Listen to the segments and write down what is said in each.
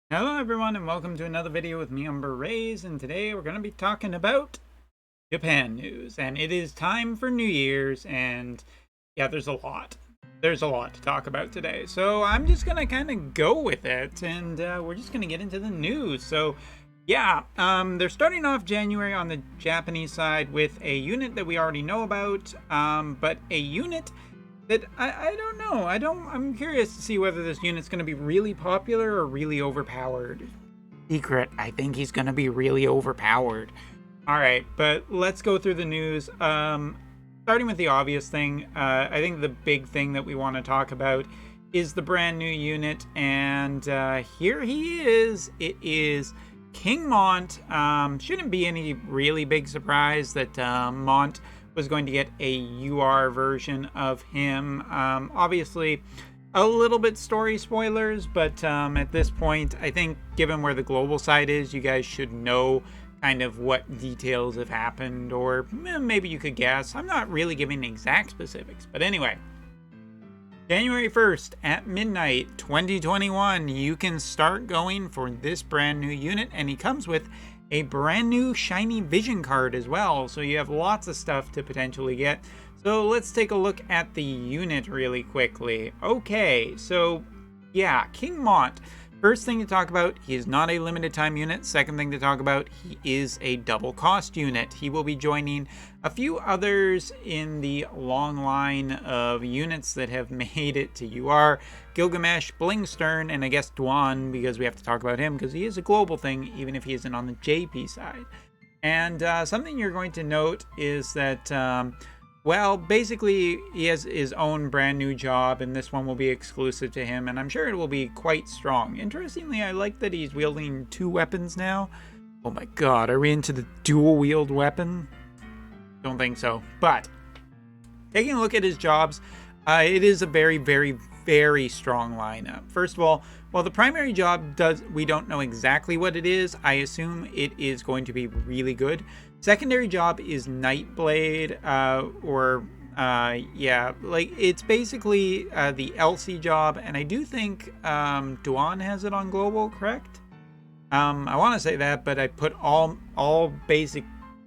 Hello everyone and welcome to another video with me, Umber Rays, and today we're going to be talking about Japan news. And it is time for New Year's, and yeah, there's a lot. There's a lot to talk about today. So I'm just going to kind of go with it, and we're just going to get into the news. So yeah, they're starting off January on the Japanese side with a unit that we already know about, but a unit that I don't know. I'm curious to see whether this unit's going to be really popular or really overpowered. Secret, I think he's going to be really overpowered. All right, but let's go through the news. Starting with the obvious thing, I think the big thing that we want to talk about is the brand new unit, and here he is. It is King Mont. Shouldn't be any really big surprise that Mont was going to get a UR version of him. Obviously, a little bit story spoilers, but at this point, I think given where the global side is, you guys should know kind of what details have happened, or maybe you could guess. I'm not really giving exact specifics, but anyway. January 1st at midnight 2021, you can start going for this brand new unit, and he comes with a brand new shiny vision card as well, so you have lots of stuff to potentially get. So let's take a look at the unit really quickly. Okay, so yeah, King Mont. First thing to talk about, he is not a limited time unit. Second thing to talk about, he is a double cost unit. He will be joining a few others in the long line of units that have made it to UR. Gilgamesh, Blingstern, and I guess Dwan, because we have to talk about him because he is a global thing, even if he isn't on the JP side. And something you're going to note is that well, basically, he has his own brand new job, and this one will be exclusive to him, and I'm sure it will be quite strong. Interestingly, I like that he's wielding two weapons now. Oh my god, are we into the dual-wield weapon? Don't think so. But, taking a look at his jobs, it is a very, very, very strong lineup. First of all, while the primary job we don't know exactly what it is, I assume it is going to be really good. Secondary job is Nightblade, yeah, like it's basically the LC job, and I do think Duan has it on global, correct? I want to say that, but I put all basic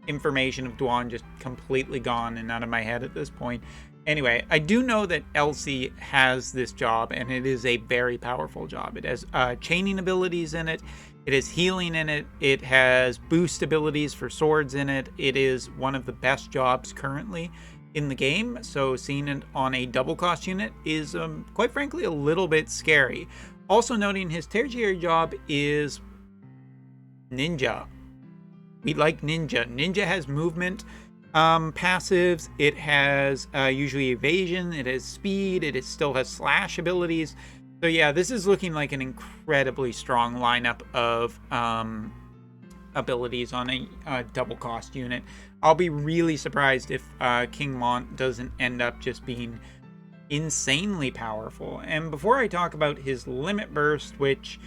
information of Duan just completely gone and out of my head at this point. Anyway, I do know that LC has this job, and it is a very powerful job. It has chaining abilities in it. It has healing in it. It has boost abilities for swords in it. It is one of the best jobs currently in the game. So seeing it on a double cost unit is, quite frankly, a little bit scary. Also noting his tertiary job is Ninja. We like Ninja. Ninja has movement passives. It has usually evasion. It has speed. It still has slash abilities. So yeah, this is looking like an incredibly strong lineup of abilities on a double cost unit. I'll be really surprised if King Mont doesn't end up just being insanely powerful. And before I talk about his limit burst, which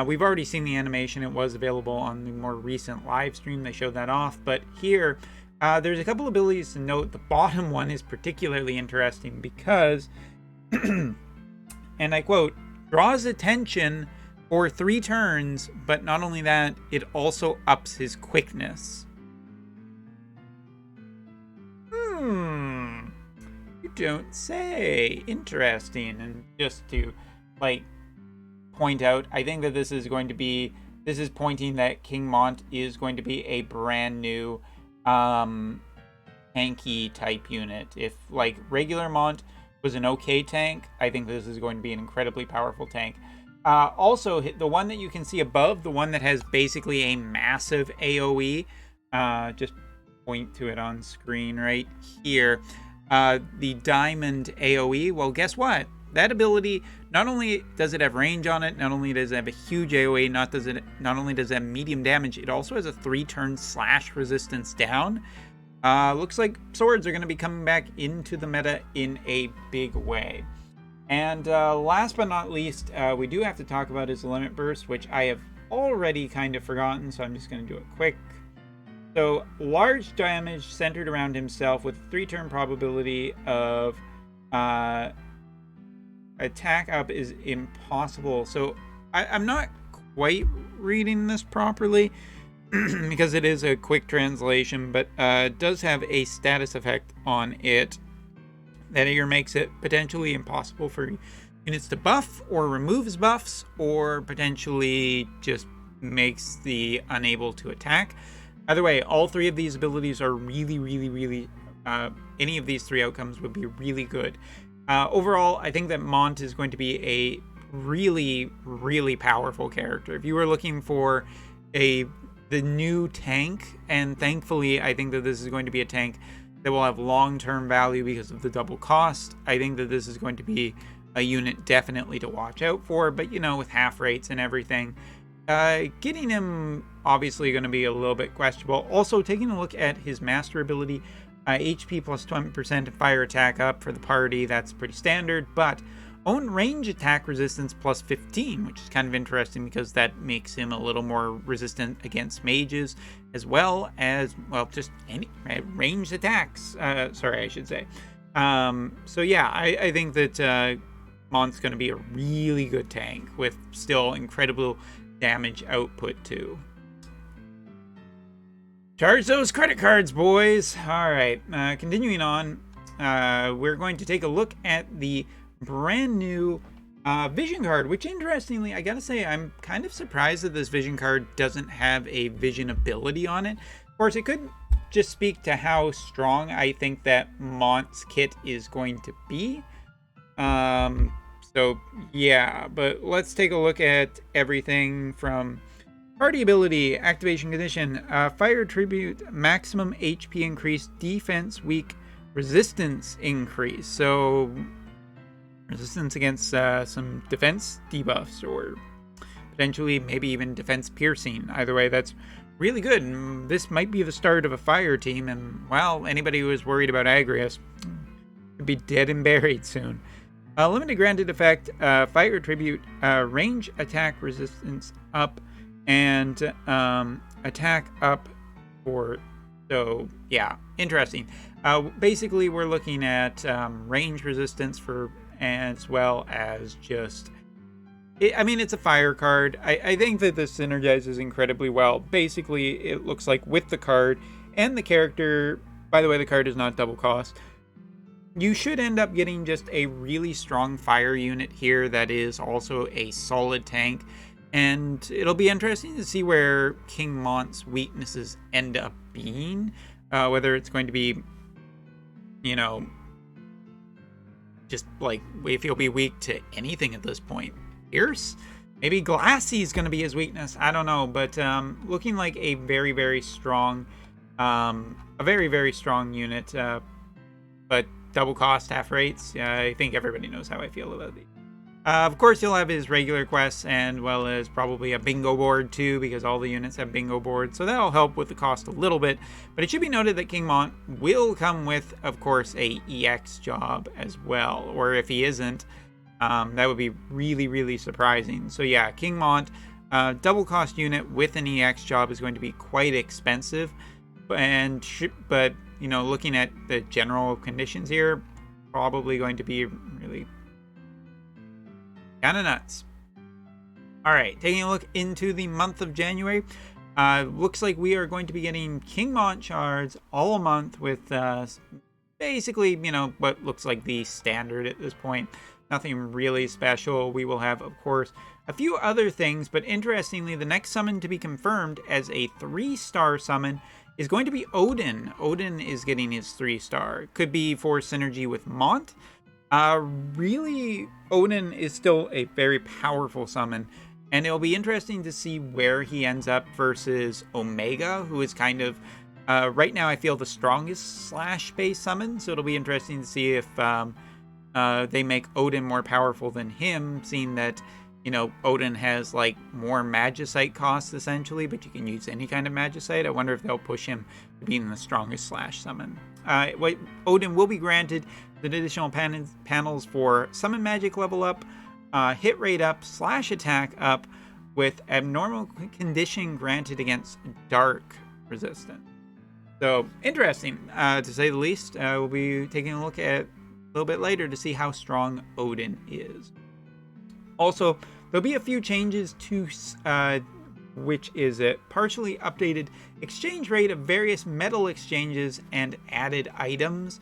we've already seen the animation, it was available on the more recent live stream, they showed that off, but here there's a couple abilities to note. The bottom one is particularly interesting because and I quote, draws attention for 3 turns, but not only that, it also ups his quickness. You don't say. Interesting. And just to, like, point out, I think that this is pointing that King Mont is going to be a brand new tanky type unit. If, like, regular Mont was an okay tank, I think this is going to be an incredibly powerful tank. Also, the one that you can see above, the one that has basically a massive AoE, just point to it on screen right here, the Diamond AoE, well, guess what? That ability, not only does it have range on it, not only does it have a huge AoE, not only does it have medium damage, it also has a 3-turn slash resistance down. Looks like swords are going to be coming back into the meta in a big way. And last but not least, we do have to talk about his limit burst, which I have already kind of forgotten, so I'm just going to do it quick. So, large damage centered around himself with a 3-turn probability of attack up is impossible. So, I'm not quite reading this properly because it is a quick translation, but it does have a status effect on it that either makes it potentially impossible for units to buff or removes buffs, or potentially just makes the unable to attack. Either way, all three of these abilities are really any of these three outcomes would be really good. Overall, I think that Mont is going to be a really powerful character. If you were looking for the new tank, and thankfully I think that this is going to be a tank that will have long-term value because of the double cost, I think that this is going to be a unit definitely to watch out for. But, you know, with half rates and everything, getting him obviously going to be a little bit questionable. Also, taking a look at his master ability, HP plus 20% and fire attack up for the party, that's pretty standard, but own range attack resistance plus 15, which is kind of interesting because that makes him a little more resistant against mages, as well as, well, just any ranged attacks. Sorry, I should say. So yeah, I think that Mont's going to be a really good tank with still incredible damage output too. Charge those credit cards, boys. All right, continuing on, we're going to take a look at the brand new vision card, which interestingly, I gotta say, I'm kind of surprised that this vision card doesn't have a vision ability on it. Of course, it could just speak to how strong I think that Mont's kit is going to be. So yeah, but let's take a look at everything from party ability, activation condition, fire tribute, maximum HP increase, defense weak, resistance increase. So resistance against some defense debuffs, or potentially maybe even defense piercing. Either way, that's really good. And this might be the start of a fire team, and well, anybody who is worried about Agrius could be dead and buried soon. Limited granted effect, fire tribute, range attack resistance up, and attack up for, so yeah, interesting. Basically, we're looking at range resistance for, as well as just, I mean, it's a fire card. I think that this synergizes incredibly well. Basically, it looks like with the card and the character, by the way, the card is not double cost, you should end up getting just a really strong fire unit here that is also a solid tank. And it'll be interesting to see where King Mont's weaknesses end up being. Whether it's going to be, you know, just like if he'll be weak to anything at this point. Pierce? Maybe Glassy is going to be his weakness. I don't know. But looking like a very strong, very strong unit. But double cost, half rates. I think everybody knows how I feel about these. Of course, he'll have his regular quests, and well as probably a bingo board too, because all the units have bingo boards, so that'll help with the cost a little bit. But it should be noted that King Mont will come with, of course, a EX job as well, or if he isn't, that would be really surprising. So yeah, King Mont, double cost unit with an EX job is going to be quite expensive, but you know, looking at the general conditions here, probably going to be really kind of nuts. All right, taking a look into the month of January, looks like we are going to be getting King Mont shards all a month with basically, you know, what looks like the standard at this point. Nothing really special. We will have, of course, a few other things, but interestingly, the next summon to be confirmed as a 3-star summon is going to be Odin. Odin is getting his 3-star. Could be for synergy with Mont. Really, Odin is still a very powerful summon, and it'll be interesting to see where he ends up versus Omega, who is kind of, right now I feel the strongest slash-based summon, so it'll be interesting to see if they make Odin more powerful than him, seeing that, you know, Odin has like more Magicite costs essentially, but you can use any kind of Magicite. I wonder if they'll push him to being the strongest slash summon. Odin will be granted the additional panels for summon magic level up, hit rate up, slash attack up, with abnormal condition granted against dark resistance. So interesting, to say the least. We'll be taking a look at a little bit later to see how strong Odin is. Also, There'll be a few changes to, which is a partially updated exchange rate of various metal exchanges and added items.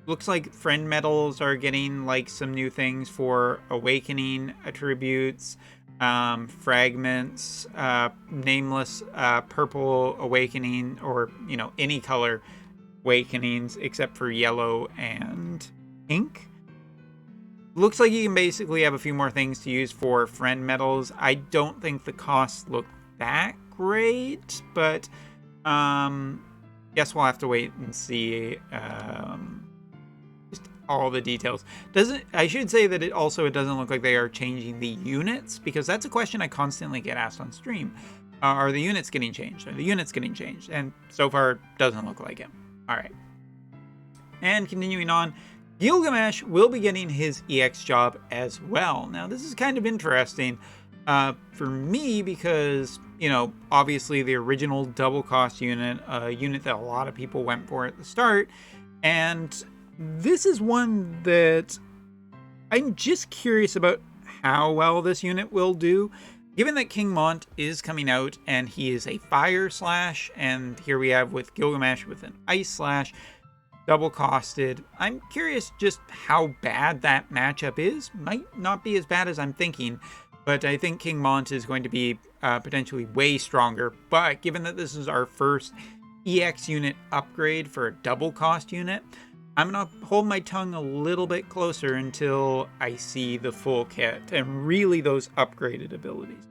Looks like friend metals are getting like some new things for awakening attributes, fragments, nameless purple awakening, or any color awakenings except for yellow and pink. Looks like you can basically have a few more things to use for friend metals. I don't think the costs look that great, but guess we'll have to wait and see just all the details. I should say that it doesn't look like they are changing the units, because that's a question I constantly get asked on stream. Are the units getting changed? Are the units getting changed? And so far, doesn't look like it. All right. And continuing on, Gilgamesh will be getting his EX job as well. Now, this is kind of interesting for me because, obviously the original double cost unit, a unit that a lot of people went for at the start. And this is one that I'm just curious about how well this unit will do. Given that King Mont is coming out and he is a fire slash, and here we have with Gilgamesh with an ice slash, double costed. I'm curious just how bad that matchup is. Might not be as bad as I'm thinking, but I think King Mont is going to be potentially way stronger. But given that this is our first EX unit upgrade for a double cost unit, I'm going to hold my tongue a little bit closer until I see the full kit and really those upgraded abilities.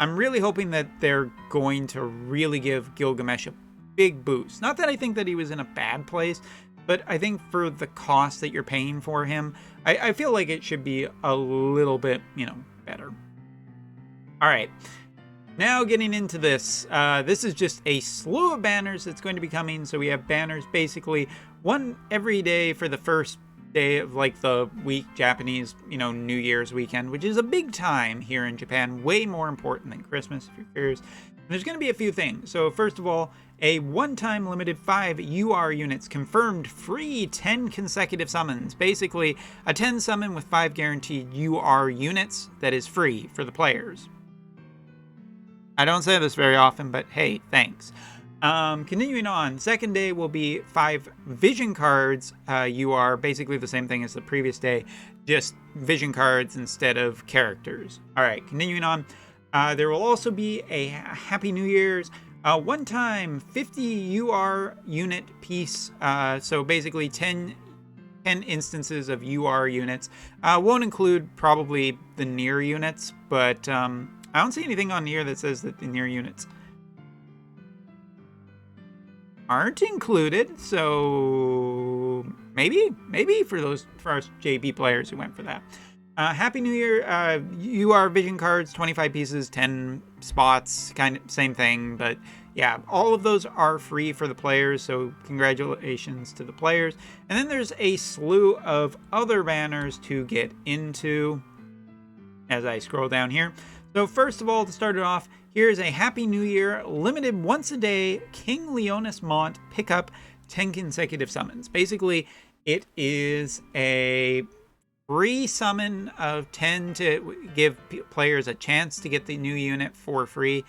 I'm really hoping that they're going to really give Gilgamesh a big boost. Not that I think that he was in a bad place, but I think for the cost that you're paying for him, I feel like it should be a little bit, better. All right. Now getting into this. This is just a slew of banners that's going to be coming. So we have banners basically one every day for the first day of like the week, Japanese, New Year's weekend, which is a big time here in Japan. Way more important than Christmas, if you're curious. And there's going to be a few things. So first of all, a one-time limited 5 UR units confirmed free 10 consecutive summons. Basically, a 10 summon with 5 guaranteed UR units that is free for the players. I don't say this very often, but hey, thanks. Continuing on, second day will be 5 vision cards. UR, basically the same thing as the previous day, just vision cards instead of characters. All right, continuing on. There will also be a Happy New Year's one-time 50 UR unit piece. So basically 10 instances of UR units. Won't include probably the near units, but I don't see anything on here that says that the near units aren't included. So maybe for us JP players who went for that. Happy New Year, UR vision cards, 25 pieces, 10 spots, kind of same thing, but yeah, all of those are free for the players, so congratulations to the players. And then there's a slew of other banners to get into as I scroll down here. So first of all, to start it off, here's a Happy New Year, limited once a day, King Leonis Mont, pick up 10 consecutive summons. Basically, it is a free summon of 10 to give players a chance to get the new unit for free.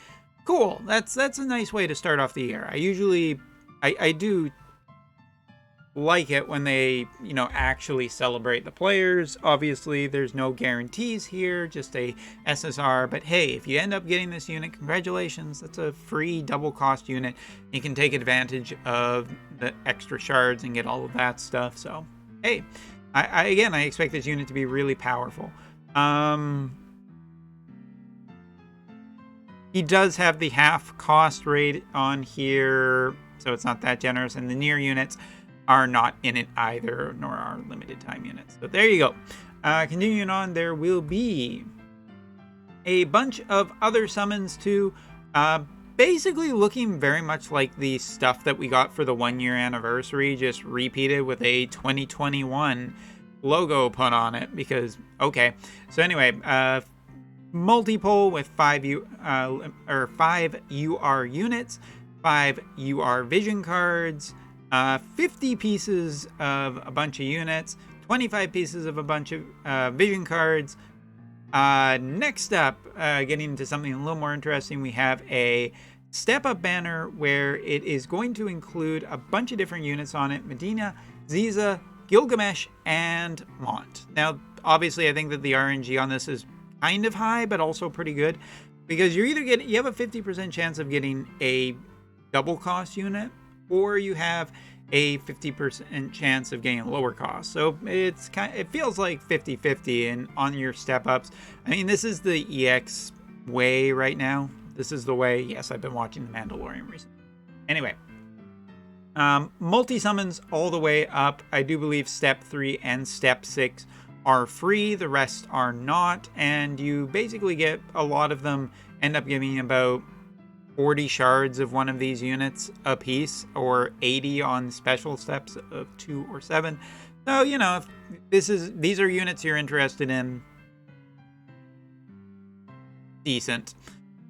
Cool. That's a nice way to start off the year. I do like it when they, actually celebrate the players. Obviously, there's no guarantees here, just a SSR. But hey, if you end up getting this unit, congratulations. That's a free double cost unit. You can take advantage of the extra shards and get all of that stuff. So, hey. I expect this unit to be really powerful. He does have the half cost rate on here, so it's not that generous. And the near units are not in it either, nor are limited time units. So there you go. Continuing on, there will be a bunch of other summons too. Basically looking very much like the stuff that we got for the 1-year anniversary, just repeated with a 2021 logo put on it, because, okay. So anyway, multi-pull with 5 UR units, 5 UR vision cards, 50 pieces of a bunch of units, 25 pieces of a bunch of vision cards, Next up, getting into something a little more interesting, we have a step up banner where it is going to include a bunch of different units on it: Medina, Ziza, Gilgamesh, and Mont. Now, obviously, I think that the RNG on this is kind of high, but also pretty good, because you have a 50% chance of getting a double cost unit, or you have a 50% chance of getting a lower cost. So it feels like 50-50 and on your step ups. I mean, this is the EX way right now. This is the way. Yes, I've been watching The Mandalorian recently. Anyway, multi-summons all the way up. I do believe step 3 and step 6 are free. The rest are not. And you basically get a lot of them end up giving about 40 shards of one of these units a piece, or 80 on special steps of 2 or 7. So, you know, if these are units you're interested in, decent.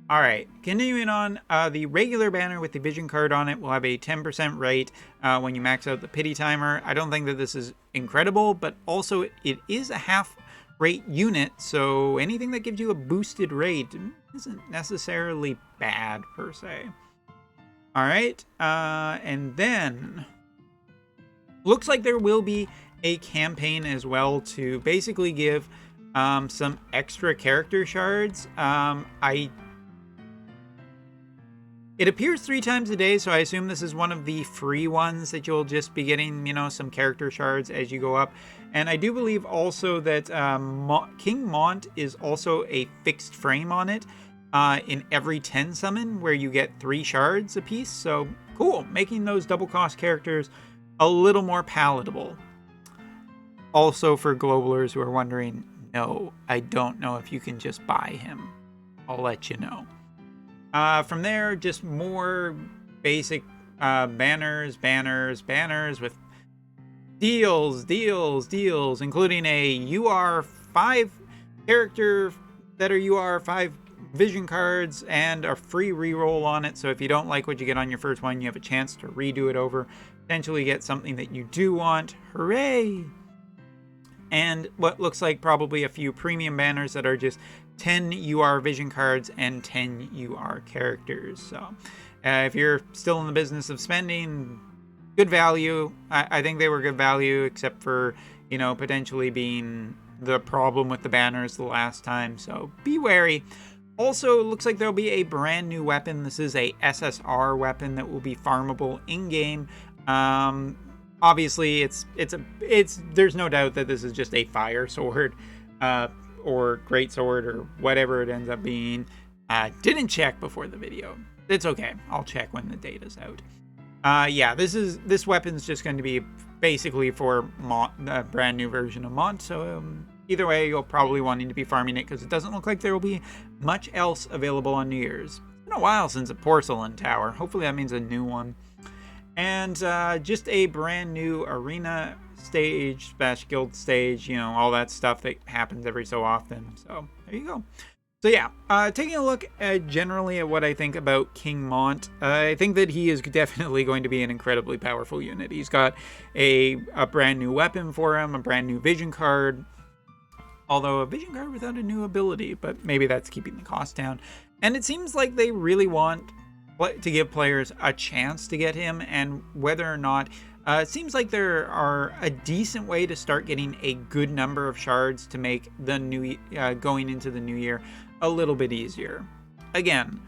All right, continuing on, the regular banner with the vision card on it will have a 10% rate when you max out the pity timer. I don't think that this is incredible, but also it is a half rate unit, so anything that gives you a boosted rate isn't necessarily bad per se. All right, and then looks like there will be a campaign as well to basically give some extra character shards. It appears 3 times a day, so I assume this is one of the free ones that you'll just be getting, you know, some character shards as you go up. And I do believe also that King Mont is also a fixed frame on it in every 10 summon, where you get 3 shards a piece. So cool, making those double cost characters a little more palatable. Also, for globalers who are wondering, no, I don't know if you can just buy him. I'll let you know. From there, just more basic banners with deals, including a UR5 character that are UR5 vision cards and a free reroll on it. So if you don't like what you get on your first one, you have a chance to redo it over, potentially get something that you do want. Hooray! And what looks like probably a few premium banners that are just 10 UR vision cards and 10 UR characters. So if you're still in the business of spending, good value. I think they were good value, except for, you know, potentially being the problem with the banners the last time. So be wary. Also, it looks like there'll be a brand new weapon. This is a SSR weapon that will be farmable in-game. Obviously, there's no doubt that this is just a fire sword, or great sword, or whatever it ends up being. Didn't check before the video. It's okay. I'll check when the data's out. Yeah, this weapon's just going to be basically for Mont, a brand new version of Mont. So either way, you'll probably wanting to be farming it, because it doesn't look like there will be much else available on New Year's. It's been a while since a porcelain tower. Hopefully that means a new one. And just a brand new arena stage, Bash Guild stage, you know, all that stuff that happens every so often. So there you go. So yeah, taking a look generally at what I think about King Mont, I think that he is definitely going to be an incredibly powerful unit. He's got a brand new weapon for him, a brand new vision card, although a vision card without a new ability, but maybe that's keeping the cost down. And it seems like they really want to give players a chance to get him, and whether or not it seems like there are a decent way to start getting a good number of shards to make the new going into the new year a little bit easier. Again,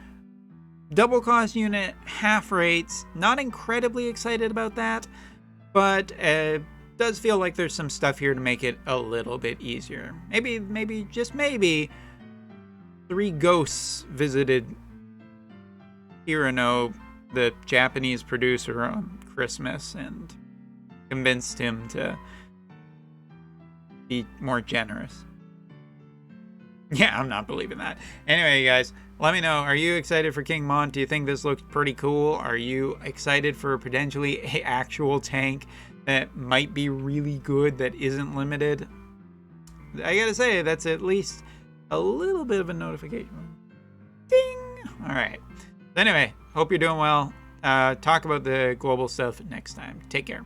double cost unit, half rates, not incredibly excited about that, but does feel like there's some stuff here to make it a little bit easier. Maybe just maybe 3 ghosts visited Hirano, the Japanese producer, on Christmas and convinced him to be more generous. Yeah, I'm not believing that. Anyway, guys, let me know. Are you excited for King Mont? Do you think this looks pretty cool? Are you excited for potentially an actual tank that might be really good that isn't limited? I gotta say, that's at least a little bit of a notification. Ding! All right. Anyway, hope you're doing well. Talk about the global stuff next time. Take care.